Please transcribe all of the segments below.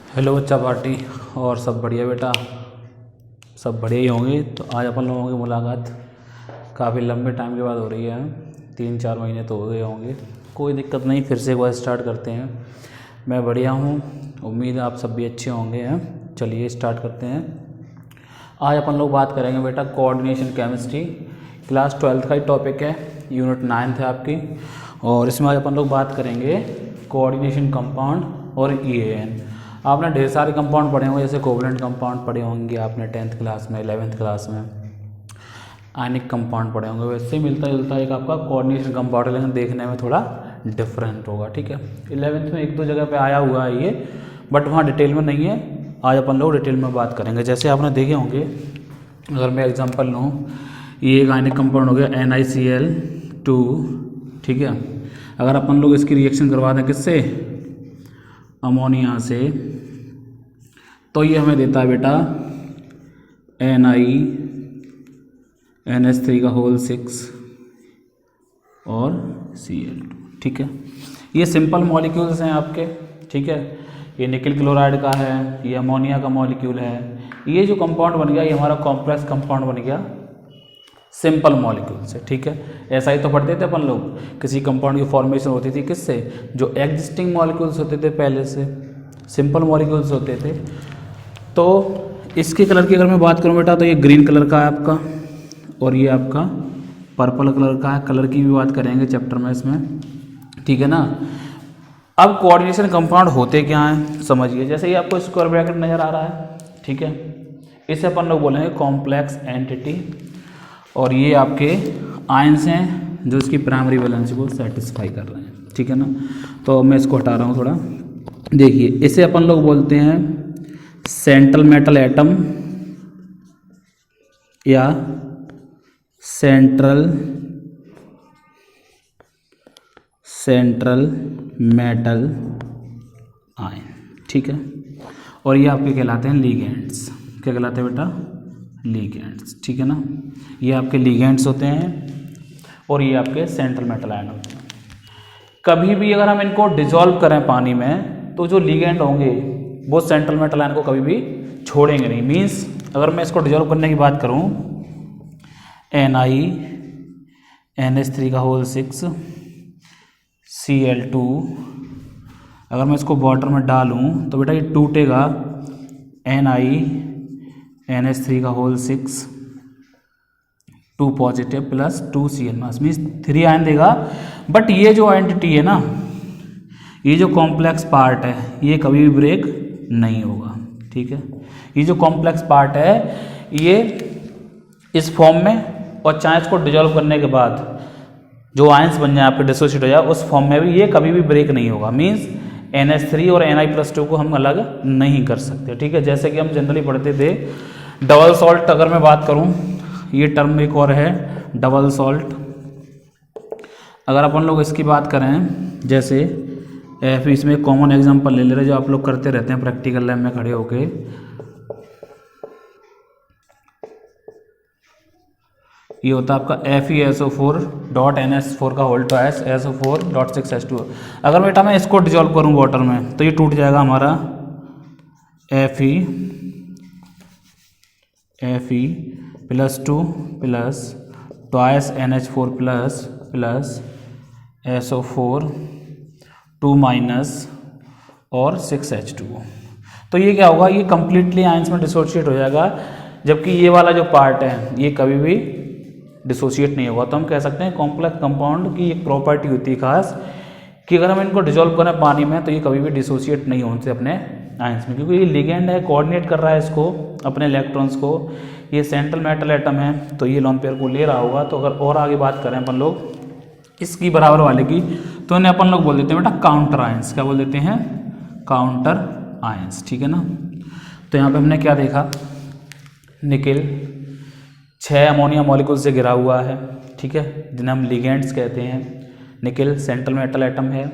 Hello बच्चा party. और सब बढ़िया बेटा, सब बढ़िया ही होंगे। तो आज अपन लोगों की मुलाकात काफ़ी लंबे टाइम के बाद हो रही है। 3-4 महीने तो हो गए होंगे। कोई दिक्कत नहीं, फिर से एक बार स्टार्ट करते हैं। मैं बढ़िया हूँ, उम्मीद है आप सब भी अच्छे होंगे हैं। चलिए स्टार्ट करते हैं। आज अपन लोग बात करेंगे बेटा कोऑर्डिनेशन केमिस्ट्री, क्लास 12th का ही टॉपिक है, यूनिट 9 है आपकी। और इसमें आज अपन लोग बात करेंगे कोऑर्डिनेशन कंपाउंड और EAN। आपने ढेर सारे कंपाउंड पढ़े होंगे, जैसे कोवलेंट कंपाउंड पढ़े होंगे आपने 10th क्लास में, 11th क्लास में आयनिक कंपाउंड पढ़े होंगे। वैसे ही मिलता जुलता एक आपका कोऑर्डिनेशन कंपाउंड है, लेकिन देखने में थोड़ा डिफरेंट होगा। ठीक है, 11th में 1-2 जगह पे आया हुआ है ये, बट वहाँ डिटेल में नहीं है। आज अपन लोग डिटेल में बात करेंगे। जैसे आपने देखे होंगे, अगर मैं एग्जांपल लूँ, ये एक आयनिक कंपाउंड हो गया NiCl2। ठीक है, अगर अपन लोग इसकी रिएक्शन करवा दें किससे, अमोनिया से, तो ये हमें देता है बेटा NiNH3 और Cl2। ठीक है, ये सिंपल मॉलिक्यूल्स हैं आपके। ठीक है, ये निकल क्लोराइड का है, ये अमोनिया का मॉलिक्यूल है। ये जो कंपाउंड बन गया, ये हमारा कॉम्प्लेक्स कंपाउंड बन गया सिंपल मॉलिक्यूल से। ठीक है, ऐसा ही तो पढ़ते थे अपन लोग, किसी कंपाउंड की फॉर्मेशन होती थी किससे, जो एग्जिस्टिंग मॉलिक्यूल्स होते थे पहले से, सिंपल मॉलिक्यूल्स होते थे। तो इसके कलर की अगर मैं बात करूं बेटा, तो ये ग्रीन कलर का है आपका, और ये आपका पर्पल कलर का है। कलर की भी बात करेंगे चैप्टर में इसमें। ठीक है ना। अब कोऑर्डिनेशन कंपाउंड होते क्या हैं समझिए। जैसे ये आपको स्क्वायर ब्रैकेट नज़र आ रहा है, ठीक है, इसे अपन लोग बोलेंगे कॉम्प्लेक्स एंटिटी। और ये आपके आयंस हैं जो इसकी प्राइमरी वैलेंसी को सेटिस्फाई कर रहे हैं। ठीक है ना। तो मैं इसको हटा रहा हूँ थोड़ा। देखिए, इसे अपन लोग बोलते हैं सेंट्रल मेटल एटम या सेंट्रल मेटल आयन। ठीक है, और ये आपके कहलाते हैं लिगेंड्स। क्या कहलाते हैं बेटा, लिगेंड्स। ठीक है ना, ये आपके लिगेंड्स होते हैं और ये आपके सेंट्रल मेटल आयन होते हैं। कभी भी अगर हम इनको डिसॉल्व करें पानी में, तो जो लिगेंड होंगे वो सेंट्रल मेटल आयन को कभी भी छोड़ेंगे नहीं। मीन्स अगर मैं इसको डिसॉल्व करने की बात करूं, NiNH3 Cl2, अगर मैं इसको वाटर में डालूं तो बेटा ये टूटेगा, NiNH3 2 positive plus 2 Cl means 3 ion देगा। बट ये जो आइडेंटिटी है ना, ये जो कॉम्प्लेक्स पार्ट है, ये कभी भी ब्रेक नहीं होगा। ठीक है, ये जो कॉम्प्लेक्स पार्ट है ये इस फॉर्म में, और चाहे इसको डिसॉल्व करने के बाद जो आयंस बन जाए आपके, डिसोसिएट हो जाए, उस फॉर्म में भी ये कभी भी ब्रेक नहीं होगा। मीन्स NH3 और Ni+2 को हम अलग नहीं कर सकते। ठीक है, जैसे कि हम जनरली पढ़ते थे डबल सॉल्ट। अगर मैं बात करूं, ये टर्म एक और है डबल सॉल्ट। अगर अपन लोग इसकी बात करें, जैसे इसमें कॉमन एग्जांपल ले ले रहे, जो आप लोग करते रहते हैं प्रैक्टिकल लैब में खड़े होके। ये होता है आपका FeSO4.NH4 का होल्ड S SO4.6H2। अगर बेटा मैं इसको डिसॉल्व करूं वाटर में, तो ये टूट जाएगा हमारा Fe+2 plus twice NH4 plus SO4 2 minus और 6H2। तो ये क्या होगा, ये कंप्लीटली आयंस में डिसोशिएट हो जाएगा, जबकि ये वाला जो पार्ट है ये कभी भी डिसोशिएट नहीं होगा। तो हम कह सकते हैं कॉम्प्लेक्स कंपाउंड की एक प्रॉपर्टी होती है खास, कि अगर हम इनको डिसॉल्व करें पानी में, तो ये कभी भी डिसोशिएट नहीं होते अपने आयंस में, क्योंकि ये लिगेंड है, कोऑर्डिनेट कर रहा है इसको, अपने इलेक्ट्रॉन्स को। ये सेंट्रल मेटल एटम है, तो ये लोन पेयर को ले रहा होगा। तो अगर और आगे बात करें अपन लोग इसकी बराबर वाले की, तो इन्हें अपन लोग बोल देते हैं बेटा काउंटर आयंस। क्या बोल देते हैं, काउंटर आयंस। ठीक है ना। तो यहाँ पे हमने क्या देखा, निकेल 6 अमोनिया मॉलिक्यूल से घिरा हुआ है। ठीक है, जिन्हें हम लिगेंड्स कहते हैं। निकेल सेंट्रल मेटल एटम है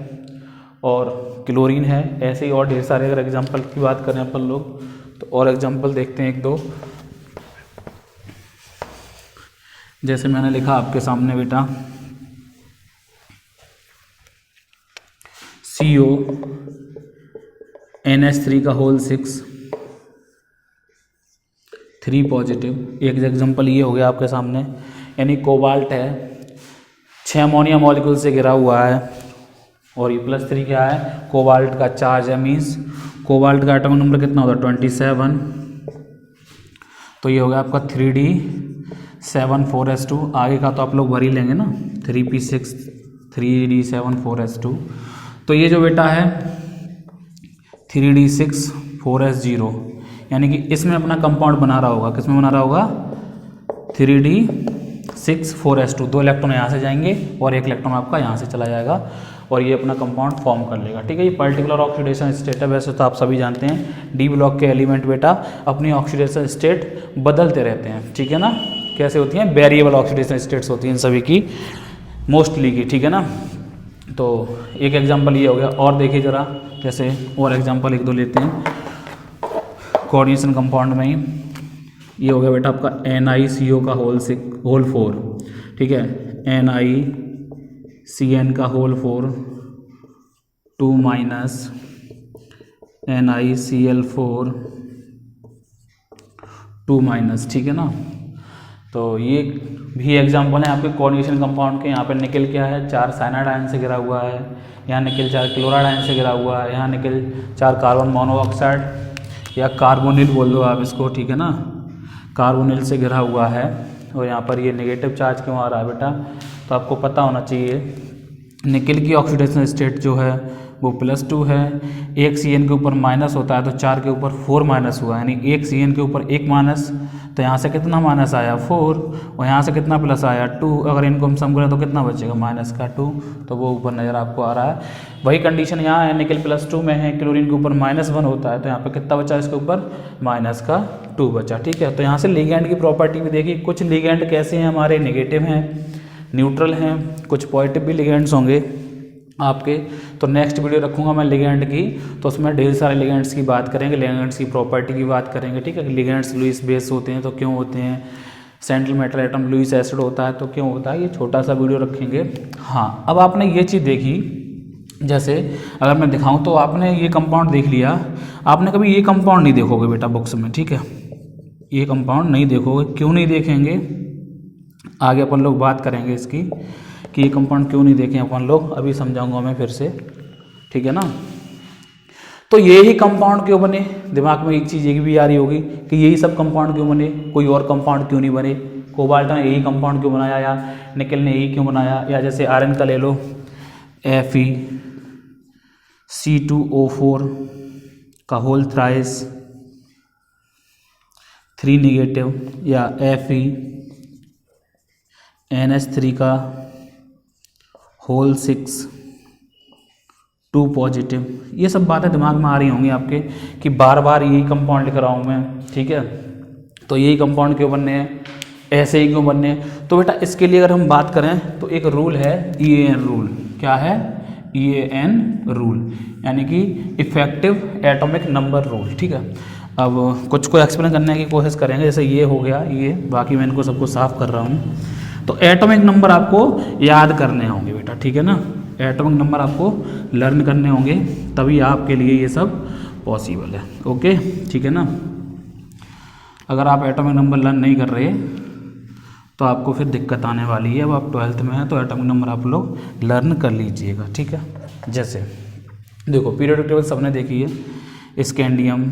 और क्लोरीन है। ऐसे ही और ढेर सारे अगर एग्जांपल की बात करें अपन लोग, तो और एग्जांपल देखते हैं 1-2। जैसे मैंने लिखा आपके सामने बेटा CO NH3 का होल 6 3 पॉजिटिव। एक एग्जांपल ये हो गया आपके सामने, यानी कोबाल्ट है 6 अमोनिया मॉलिक्यूल से घिरा हुआ है और ये +3 क्या है, कोबाल्ट का चार्ज है, मीन्स कोबाल्ट का एटॉमिक नंबर कितना होता है 27। तो ये हो गया आपका 3d7 4s2। आगे का तो आप लोग भर ही लेंगे ना, 3p6 3d7 4s2। तो ये जो बेटा है 3d6 4s0, यानी कि इसमें अपना कंपाउंड बना रहा होगा, किसमें बना रहा होगा 3d6 4s2। 2 इलेक्ट्रॉन यहाँ से जाएंगे और 1 इलेक्ट्रॉन आपका यहाँ से चला जाएगा और ये अपना कंपाउंड फॉर्म कर लेगा। ठीक है, ये पर्टिकुलर ऑक्सीडेशन स्टेट है। वैसे तो आप सभी जानते हैं डी ब्लॉक के एलिमेंट बेटा अपनी ऑक्सीडेशन स्टेट बदलते रहते हैं। ठीक है ना, कैसे होती हैं, वेरिएबल ऑक्सीडेशन स्टेट्स होती हैं सभी की, मोस्टली की। ठीक है ना, तो एक एग्जांपल ये हो गया। और देखिए ज़रा, जैसे और एग्जांपल 1-2 लेते हैं कोऑर्डिनेशन कंपाउंड में ही। ये हो गया बेटा आपका NiCO का होल 4। ठीक है, NiCN का होल 4 2 NiCl4 2 ठीक है ना। तो ये भी एग्जांपल है आपके कोऑर्डिनेशन कंपाउंड के। यहाँ पे निकल क्या है 4 साइनाइड आयन से घिरा हुआ है, यहाँ निकल 4 क्लोराइड आयन से घिरा हुआ है, यहाँ निकल 4 कार्बन मोनोऑक्साइड या कार्बोनिल बोल दो आप इसको। ठीक है ना, कार्बोनिल से घिरा हुआ है। और यहाँ पर ये नेगेटिव चार्ज क्यों आ रहा है बेटा, तो आपको पता होना चाहिए निकल की ऑक्सीडेशन स्टेट जो है वो +2 है। एक CN के ऊपर माइनस होता है तो 4 के ऊपर 4 माइनस हुआ, यानी एक CN के ऊपर 1 माइनस, तो यहाँ से कितना माइनस आया 4 और यहाँ से कितना प्लस आया 2। अगर इनको हम सम करें तो कितना बचेगा -2, तो वो ऊपर नज़र आपको आ रहा है। वही कंडीशन यहाँ है, निकल +2 में है, क्लोरीन के ऊपर -1 होता है, तो यहाँ पर कितना बचा इसके ऊपर -2 बचा। ठीक है, तो यहाँ से लिगेंड की प्रॉपर्टी भी देखिए, कुछ लिगेंड कैसे हैं हमारे, नेगेटिव हैं, न्यूट्रल हैं, कुछ पॉजिटिव भी लिगेंड्स होंगे आपके। तो नेक्स्ट वीडियो रखूंगा मैं लिगेंड की, तो उसमें ढेर सारे लिगेंड्स की बात करेंगे, लिगेंड्स की प्रॉपर्टी की बात करेंगे। ठीक है, लिगेंड्स लुईस बेस होते हैं तो क्यों होते हैं, central metal atom Lewis acid होता है तो क्यों होता है, ये छोटा सा वीडियो रखेंगे। हाँ, अब आपने ये चीज़ देखी, जैसे अगर मैं दिखाऊं तो आपने ये कंपाउंड देख लिया, आपने कभी ये कंपाउंड नहीं देखोगे बेटा बुक्स में। ठीक है, ये कंपाउंड नहीं देखोगे, क्यों नहीं देखेंगे, आगे अपन लोग बात करेंगे इसकी कि ये कंपाउंड क्यों नहीं देखें अपन लोग, अभी समझाऊंगा मैं फिर से। ठीक है ना, तो ये ही कंपाउंड क्यों बने, दिमाग में एक चीज़ ये भी आ रही होगी कि यही सब कंपाउंड क्यों बने, कोई और कंपाउंड क्यों नहीं बने, कोबाल्ट ने यही कंपाउंड क्यों बनाया या निकल ने यही क्यों बनाया, या जैसे आयरन का ले लो FeC2O4 का होल थ्राइस 3 नेगेटिव, या FeNH3 का होल 6 2 पॉजिटिव। ये सब बातें दिमाग में आ रही होंगी आपके कि बार बार यही कंपाउंड लिख रहा हूँ मैं। ठीक है, तो यही कंपाउंड क्यों बनने हैं, ऐसे ही क्यों बनने हैं। तो बेटा इसके लिए अगर हम बात करें तो एक रूल है EAN रूल। क्या है, EAN रूल, यानी कि इफेक्टिव एटॉमिक नंबर रूल। ठीक है, अब कुछ को एक्सप्लेन करने की कोशिश करेंगे। जैसे ये हो गया, ये बाकी मैं इनको सबको साफ कर रहा हूँ। तो एटॉमिक नंबर आपको याद करने होंगे बेटा। ठीक है ना, एटॉमिक नंबर आपको लर्न करने होंगे, तभी आपके लिए ये सब पॉसिबल है। ओके, ठीक है ना। अगर आप एटॉमिक नंबर लर्न नहीं कर रहे तो आपको फिर दिक्कत आने वाली है। अब आप 12th में हैं तो एटॉमिक नंबर आप लोग लर्न कर लीजिएगा। ठीक है, जैसे देखो पीरियोडिक टेबल सबने देखी है, scandium,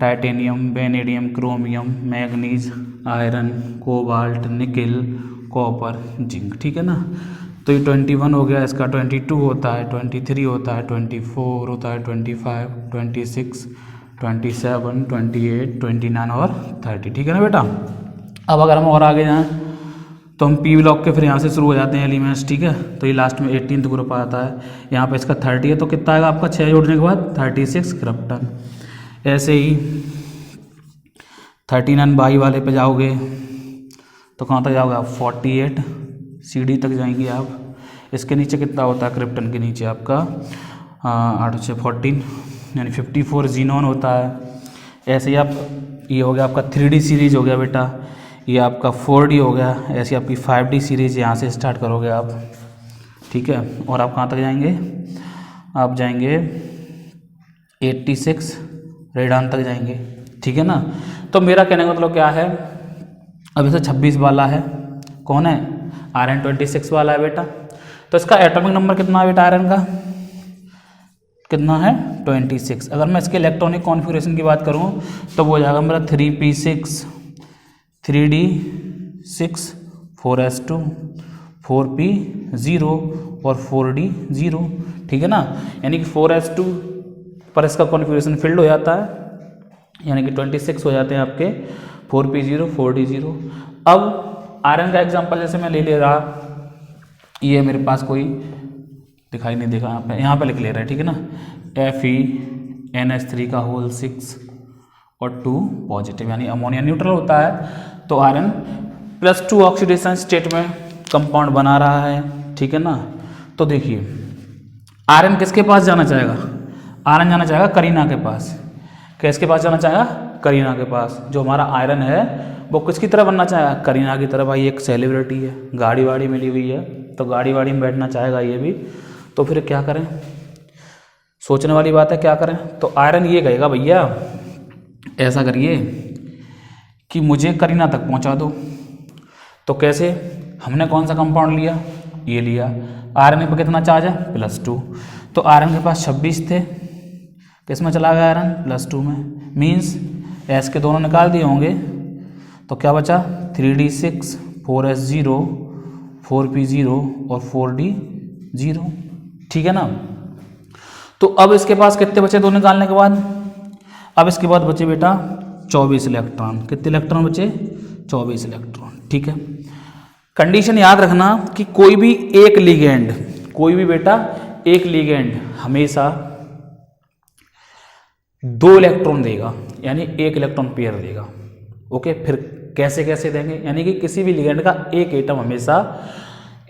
titanium, vanadium, chromium, manganese, iron, cobalt, nickel, copper, zinc. ठीक है ना, तो ये 21 हो गया, इसका 22 होता है, 23 होता है, 24 होता है, 25, 26, 27, 28, 29 और 30। ठीक है ना बेटा। अब अगर हम और आगे जाएँ तो हम पी ब्लॉक के फिर यहाँ से शुरू हो जाते हैं एलिमेंट्स। ठीक है, तो ये लास्ट में 18th ग्रुप आता है, यहाँ पे इसका 30 है, तो कितना आएगा आपका 6 जोड़ने के बाद 36 क्रिप्टन। ऐसे ही 39 बाई वाले पे जाओगे तो कहाँ तक जाओगे आप 48 CD तक जाएंगे आप। इसके नीचे कितना होता है क्रिप्टन के नीचे आपका 8 से 14 यानी 54 जीनोन होता है। ऐसे ही आप, ये हो गया आपका 3D सीरीज हो गया बेटा, ये आपका 4D हो गया, ऐसी आपकी 5D सीरीज यहाँ से स्टार्ट करोगे आप। ठीक है, और आप कहाँ तक जाएंगे, आप जाएंगे 86 रेडान तक जाएंगे, ठीक है ना। तो मेरा कहने का मतलब क्या है, अब इसे 26 वाला है, कौन है, आयरन 26 वाला है बेटा। तो इसका एटॉमिक नंबर कितना है बेटा आयरन का, कितना है 26। अगर मैं इसके इलेक्ट्रॉनिक कॉन्फ़िगरेशन की बात करूँ तो वो हो जाएगा मेरा 3p6 3d6 4s2 4p0 और 4d0, ठीक है ना। यानी कि 4s2 पर इसका कॉन्फ़िगरेशन फिल्ड हो जाता है, यानी कि 26 हो जाते हैं आपके 4p0 4d0। अब आयरन का एग्जांपल जैसे मैं ले रहा, ये मेरे पास कोई दिखाई नहीं देगा, यहाँ पे लिख ले रहा है, ठीक है ना। FeNH3 का होल 6 और 2 पॉजिटिव, यानी अमोनिया न्यूट्रल होता है। तो आयरन +2 ऑक्सीडेशन स्टेट में कंपाउंड बना रहा है, ठीक है ना। तो देखिए आयरन किसके पास जाना चाहेगा, आयरन जाना चाहेगा करीना के पास। किसके पास जाना चाहेगा, करीना के पास। जो हमारा आयरन है वो किसकी तरह बनना चाहेगा, करीना की तरह। भाई एक सेलिब्रिटी है, गाड़ी वाड़ी मिली हुई है, तो गाड़ी वाड़ी में बैठना चाहेगा ये भी। तो फिर क्या करें, सोचने वाली बात है, क्या करें। तो आयरन ये कहेगा भैया ऐसा करिए कि मुझे करीना तक पहुंचा दो। तो कैसे, हमने कौन सा कंपाउंड लिया, ये लिया। आयरन पर कितना चार्ज है, +2। तो आयरन के पास 26 थे, किस में चला गया आयरन, +2 में। मीन्स एस के दोनों निकाल दिए होंगे, तो क्या बचा 3d6 4s0 4p0 और 4d0, ठीक है ना। तो अब इसके पास कितने बचे दो निकालने के बाद, अब इसके बाद बचे बेटा 24 इलेक्ट्रॉन। कितने इलेक्ट्रॉन बचे, 24 इलेक्ट्रॉन, ठीक है। कंडीशन याद रखना कि कोई भी एक लिगेंड, कोई भी बेटा एक लिगेंड हमेशा 2 इलेक्ट्रॉन देगा, यानी 1 इलेक्ट्रॉन पेयर देगा। ओके, फिर कैसे कैसे देंगे, यानी कि किसी भी लिगेंड का एक एटम हमेशा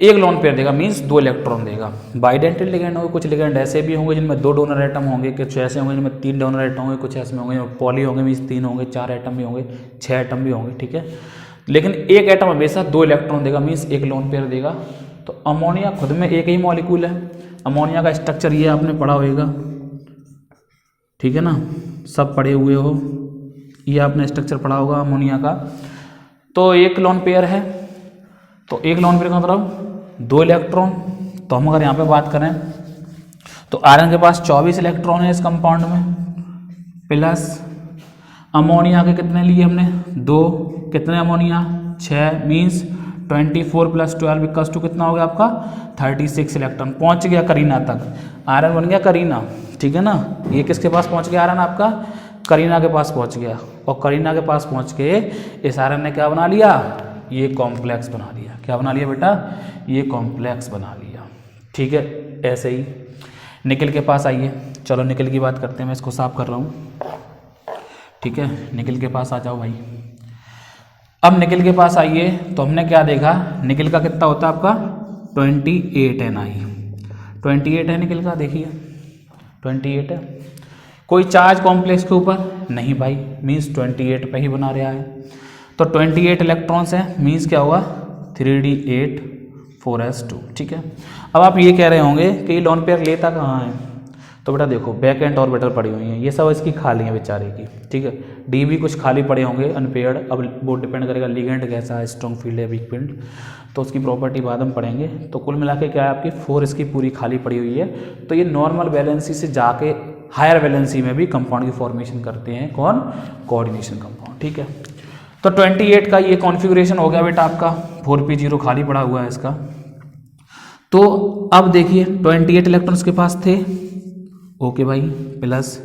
1 लोन पेयर देगा, मीन्स 2 इलेक्ट्रॉन देगा। बाइडेंटल लिगेंड होंगे, कुछ लिगेंड ऐसे भी होंगे जिनमें 2 डोनर एटम होंगे, कुछ ऐसे होंगे जिनमें 3 डोनर एटम होंगे, कुछ ऐसे में होंगे पॉली होंगे, मीन्स 3 होंगे, 4 एटम भी होंगे, 6 एटम भी होंगे, ठीक है। लेकिन एक एटम हमेशा 2 इलेक्ट्रॉन देगा, मीन्स 1 लोन पेयर देगा। तो अमोनिया खुद में एक ही मॉलिक्यूल है, अमोनिया का स्ट्रक्चर ये आपने पढ़ा होगा, ठीक है ना, सब पढ़े हुए हो, ये आपने स्ट्रक्चर पढ़ा होगा अमोनिया का। तो 1 लोन पेयर है, तो 1 लोन पेयर का मतलब 2 इलेक्ट्रॉन। तो हम अगर यहाँ पे बात करें तो आयरन के पास 24 इलेक्ट्रॉन है इस कंपाउंड में, प्लस अमोनिया के कितने लिए हमने 2, कितने अमोनिया 6, मीन्स 24 + 12 इक्वल्स टू कितना हो गया आपका 36 इलेक्ट्रॉन। पहुंच गया करीना तक, आयरन बन गया करीना, ठीक है ना। ये किसके पास पहुंच गया आयरन, आपका करीना के पास पहुंच गया। और करीना के पास पहुंच के इस आयरन ने क्या बना लिया, ये कॉम्प्लेक्स बना लिया। क्या बना लिया बेटा, ये कॉम्प्लेक्स बना लिया, ठीक है। ऐसे ही निकल के पास आइए, चलो निकल की बात करते हैं, मैं इसको साफ कर रहा हूँ, ठीक है। निकल के पास आ जाओ भाई। अब निकल के पास आइए, तो हमने क्या देखा, निकल का कितना होता है आपका 28 Ni, 28 है निकल का, देखिए 28 है। कोई चार्ज कॉम्प्लेक्स के ऊपर नहीं भाई, मीन्स 28 पे ही बना रहा है। तो 28 इलेक्ट्रॉन्स हैं, मीन्स क्या होगा 3d8 4s2, ठीक है। अब आप ये कह रहे होंगे कि ये लोन पेयर लेता कहाँ है, तो बेटा देखो बैक एंड ऑर्बिटल पड़ी हुई हैं, ये सब इसकी खाली हैं बेचारे की, ठीक है। डी भी कुछ खाली पड़े होंगे अनपेयर्ड, अब वो डिपेंड करेगा लिगेंड कैसा है, स्ट्रॉन्ग फील्ड है वीक फील्ड, तो उसकी प्रॉपर्टी बाद हम पढ़ेंगे। तो कुल मिला के क्या है आपकी 4 इसकी पूरी खाली पड़ी हुई है। तो ये नॉर्मल वैलेंसी से जाके हायर वैलेंसी में भी कंपाउंड की फॉर्मेशन करते हैं, कौन, कोऑर्डिनेशन कंपाउंड, ठीक है। तो 28 का ये कॉन्फ़िगरेशन हो गया बेटा आपका, 4p0 खाली पड़ा हुआ है इसका। तो अब देखिए 28 इलेक्ट्रॉन्स के पास थे, ओके भाई, प्लस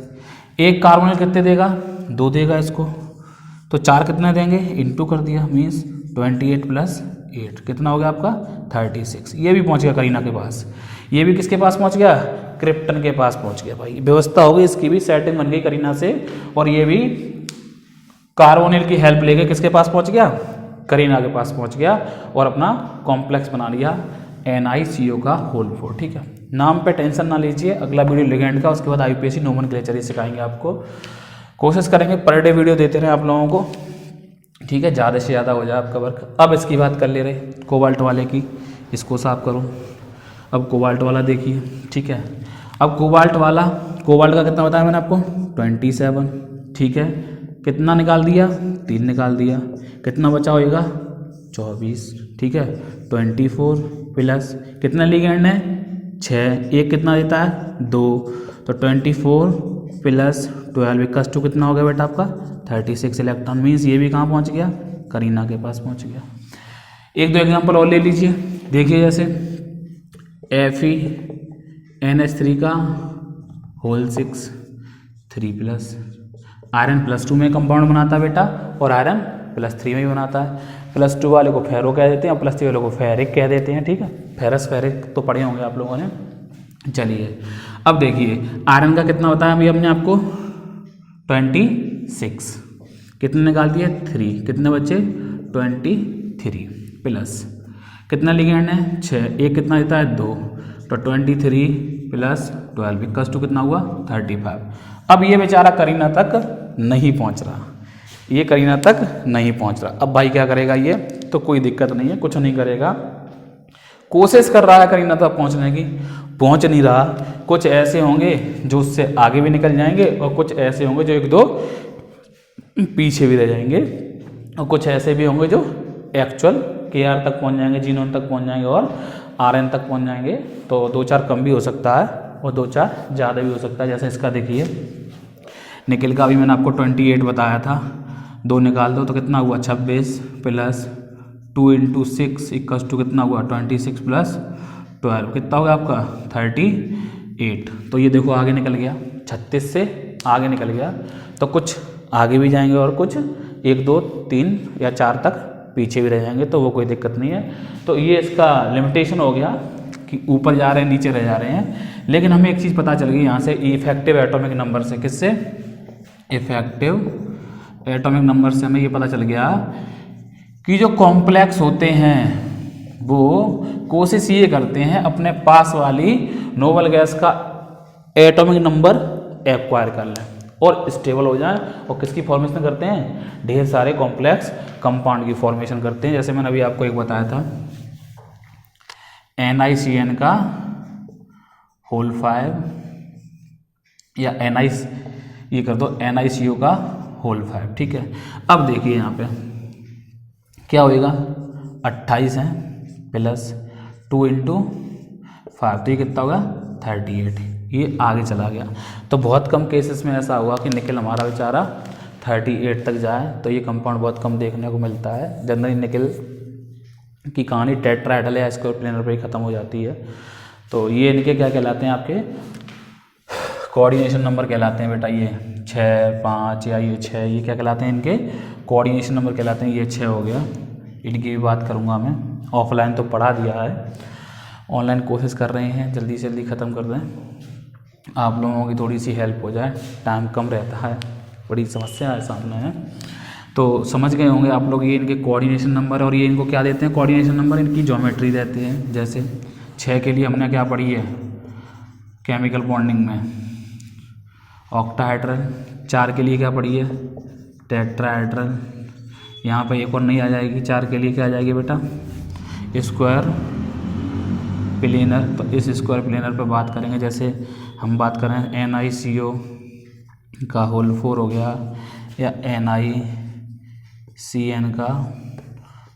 एक कार्बोनिल कितने देगा, 2 देगा इसको, तो 4 कितने देंगे, इनटू कर दिया, मीन्स 28 + 8 कितना हो गया आपका 36। ये भी पहुंच गया करीना के पास, ये भी किसके पास पहुंच गया, क्रिप्टन के पास पहुंच गया भाई। व्यवस्था हो गई, इसकी भी सेटिंग बन गई करीना से, और ये भी कार्बोनिल की हेल्प लेके किसके पास पहुंच गया, करीना के पास पहुंच गया, और अपना कॉम्प्लेक्स बना लिया NiCO का होल 4, ठीक है। नाम पे टेंशन ना लीजिए, अगला वीडियो लिगेंड का, उसके बाद IUPAC नोमेनक्लेचर ही सिखाएंगे आपको। कोशिश करेंगे पर डे वीडियो देते रहे आप लोगों को, ठीक है, ज़्यादा से ज़्यादा हो जाए आपका वर्क। अब इसकी बात कर ले रहे कोबाल्ट वाले की, इसको साफ करूँ। अब कोबाल्ट वाला देखिए, ठीक है। अब कोबाल्ट वाला कोबाल्ट का कितना बताया मैंने आपको 27, ठीक है। कितना निकाल दिया 3 निकाल दिया, कितना बचा होएगा 24, ठीक है। 24 प्लस कितना लिगेंड है 6, एक कितना देता है 2, तो 24 प्लस 12 इक्वल्स टू कितना हो गया बेटा आपका 36 इलेक्ट्रॉन। मीन्स ये भी कहाँ पहुँच गया करीना के पास पहुँच गया। एक दो एग्जांपल और ले लीजिए, देखिए जैसे FeNH3 का होल 6 3 प्लस आयरन +2 में कंपाउंड बनाता है बेटा और आयरन +3 में भी बनाता है। +2 वाले को फेरो कह देते हैं और +3 वाले को फेरिक कह देते हैं, ठीक है। फेरस फेरिक तो पढ़े होंगे आप लोगों ने। चलिए अब देखिए आयरन का कितना बताया अभी हमने आपको 26, कितने निकाल दिए 3, कितने बच्चे 23 प्लस कितना लिगेंड है 6, एक कितना देता है 2, तो 23 प्लस 12 इक्वल्स टू कितना हुआ 35। अब ये बेचारा करीना तक नहीं पहुंच रहा, ये करीना तक नहीं पहुंच रहा। अब भाई क्या करेगा ये, तो कोई दिक्कत नहीं है, कुछ नहीं करेगा, कोशिश कर रहा है करीना तक पहुंचने की, पहुंच नहीं रहा। कुछ ऐसे होंगे जो उससे आगे भी निकल जाएंगे और कुछ ऐसे होंगे जो एक दो पीछे भी रह जाएंगे और कुछ ऐसे भी होंगे जो एक्चुअल KR तक पहुंच जाएंगे, जीनोन तक पहुंच जाएंगे और RN तक पहुंच जाएंगे। तो 2-4 कम भी हो सकता है और 2-4 ज़्यादा भी हो सकता है। जैसे इसका देखिए निकल का अभी मैंने आपको 28 बताया था, 2 निकाल दो तो कितना हुआ 26 प्लस 2 × 6 इक्वल्स टू कितना हुआ 26 प्लस 12, कितना होगा आपका 38। तो ये देखो आगे निकल गया, 36 से आगे निकल गया। तो कुछ आगे भी जाएंगे और कुछ 1 2 3 या 4 तक पीछे भी रह जाएंगे, तो वो कोई दिक्कत नहीं है। तो ये इसका लिमिटेशन हो गया कि ऊपर जा रहे हैं नीचे रह जा रहे हैं। लेकिन हमें एक चीज़ पता चल गई यहाँ से इफेक्टिव एटॉमिक नंबर से, किससे इफेक्टिव एटॉमिक नंबर से हमें ये पता चल गया कि जो कॉम्प्लेक्स होते हैं वो कोशिश ये करते हैं अपने पास वाली नोबल गैस का एटॉमिक नंबर एक्वायर कर लें और स्टेबल हो जाए। और किसकी फॉर्मेशन करते हैं, ढेर सारे कॉम्प्लेक्स कंपाउंड की फॉर्मेशन करते हैं। जैसे मैंने अभी आपको एक बताया था NiCN का होल 5 या ये कर दो NiCO का होल 5, ठीक है। अब देखिए यहाँ पे क्या होएगा 28 है प्लस 2 × 5, तो ये कितना होगा 38, ये आगे चला गया। तो बहुत कम केसेस में ऐसा हुआ कि निकल हमारा बेचारा 38 तक जाए, तो ये कंपाउंड बहुत कम देखने को मिलता है। जनरली निकल की कहानी टेट्राहेड्रल या स्क्वायर प्लेनर पर ही ख़त्म हो जाती है। तो ये इनके क्या कहलाते हैं, आपके कोऑर्डिनेशन नंबर कहलाते हैं बेटा। ये 6 5 या ये 6, ये क्या कहलाते हैं, इनके कोऑर्डिनेशन नंबर कहलाते हैं। ये 6 हो गया, इनकी भी बात करूँगा मैं। ऑफलाइन तो पढ़ा दिया है, ऑनलाइन कोशिश कर रहे हैं जल्दी से जल्दी ख़त्म कर दें, आप लोगों की थोड़ी सी हेल्प हो जाए। टाइम कम रहता है, बड़ी समस्या है सामने है। तो समझ गए होंगे आप लोग, ये इनके कोऑर्डिनेशन नंबर और ये इनको क्या देते हैं, कोऑर्डिनेशन नंबर इनकी ज्योमेट्री देते हैं। जैसे 6 के लिए हमने क्या पढ़ी है केमिकल बॉन्डिंग में ऑक्टाहेड्रल, 4 के लिए क्या पढ़ी है टेट्राहेड्रल। यहाँ पर एक और नहीं आ जाएगी, 4 के लिए क्या आ जाएगी बेटा स्क्वायर प्लेनर। तो इस स्क्वायर प्लेनर पर बात करेंगे, जैसे हम बात करें NiCO का होल 4 हो गया या NiCN का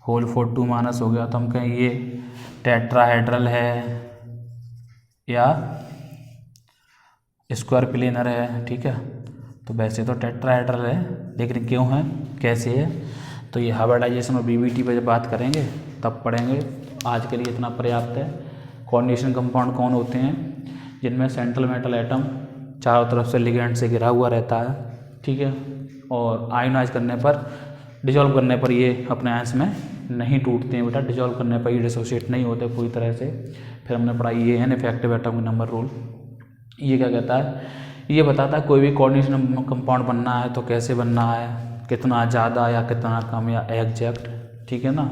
होल 4 2 माइनस हो गया, तो हम कहें ये टेट्राहेड्रल है या स्क्वायर प्लेनर है, ठीक है। तो वैसे तो टेट्राहेड्रल है, लेकिन क्यों है कैसे है, तो ये हाइब्रिडाइजेशन और BBT पर जब बात करेंगे तब पढ़ेंगे। आज के लिए इतना पर्याप्त है। कोऑर्डिनेशन कंपाउंड कौन होते हैं, जिनमें सेंट्रल मेटल एटम चारों तरफ से लिगेंड से घिरा हुआ रहता है, ठीक है। और आयोनाइज करने पर, डिजॉल्व करने पर ये अपने आयंस में नहीं टूटते हैं बेटा, डिजॉल्व करने पर ये डिसोशिएट नहीं होते पूरी तरह से। फिर हमने पढ़ा ये है इफेक्टिव एटॉमिक नंबर रूल। ये क्या कहता है, ये बताता है कोई भी कोऑर्डिनेशन कंपाउंड बनना है तो कैसे बनना है, कितना ज़्यादा या कितना कम या एग्जैक्ट, ठीक है ना।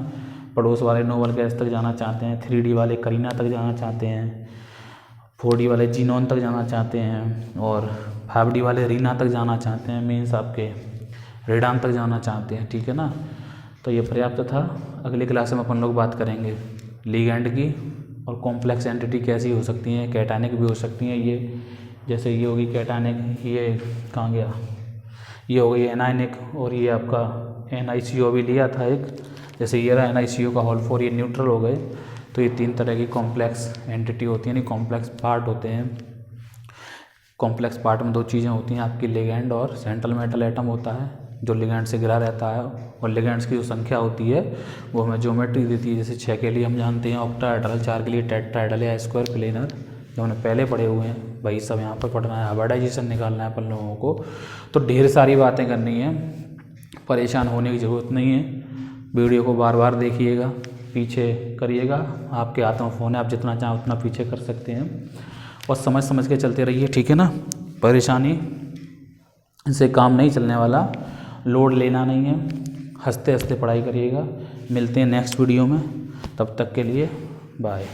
पड़ोस वाले नोबल गैस तक जाना चाहते हैं, 3D वाले करीना तक जाना चाहते हैं, 4D वाले जीनोन तक जाना चाहते हैं और 5D वाले रीना तक जाना चाहते हैं, मीन्स आपके रेडान तक जाना चाहते हैं, ठीक है ना। तो ये पर्याप्त था। अगली क्लास में अपन लोग बात करेंगे लिगेंड की और कॉम्प्लेक्स एंटिटी कैसी हो सकती हैं, कैटायनिक भी हो सकती हैं ये जैसे ये होगी कैटायनिक, ये कहाँ गया, ये हो गई एनायनिक, और ये आपका NiCO भी लिया था एक, जैसे ये रहा NiCO का होल 4, ये न्यूट्रल हो गए। तो ये 3 तरह की कॉम्प्लेक्स एंटिटी होती है, यानी कॉम्प्लेक्स पार्ट होते हैं। कॉम्प्लेक्स पार्ट में 2 चीज़ें होती हैं आपकी, लिगैंड और सेंट्रल मेटल एटम होता है जो लिगैंड से घिरा रहता है, और लिगैंड्स की जो संख्या होती है वो हमें ज्योमेट्री देती है। जैसे 6 के लिए हम जानते हैं ऑक्टाहेड्रल, 4 के लिए टेट्राहेड्रल या स्क्वायर प्लेनर, जो हमने पहले पढ़े हुए हैं, वही सब यहाँ पर पढ़ना है। हाइब्रिडाइजेशन निकालना है अपन लोगों को, तो ढेर सारी बातें करनी है, परेशान होने की ज़रूरत नहीं है। वीडियो को बार बार देखिएगा, पीछे करिएगा, आपके हाथ में फ़ोन है, आप जितना चाहें उतना पीछे कर सकते हैं, और समझ समझ के चलते रहिए, ठीक है ना। परेशानी से काम नहीं चलने वाला, लोड लेना नहीं है, हंसते हंसते पढ़ाई करिएगा। मिलते हैं नेक्स्ट वीडियो में, तब तक के लिए बाय।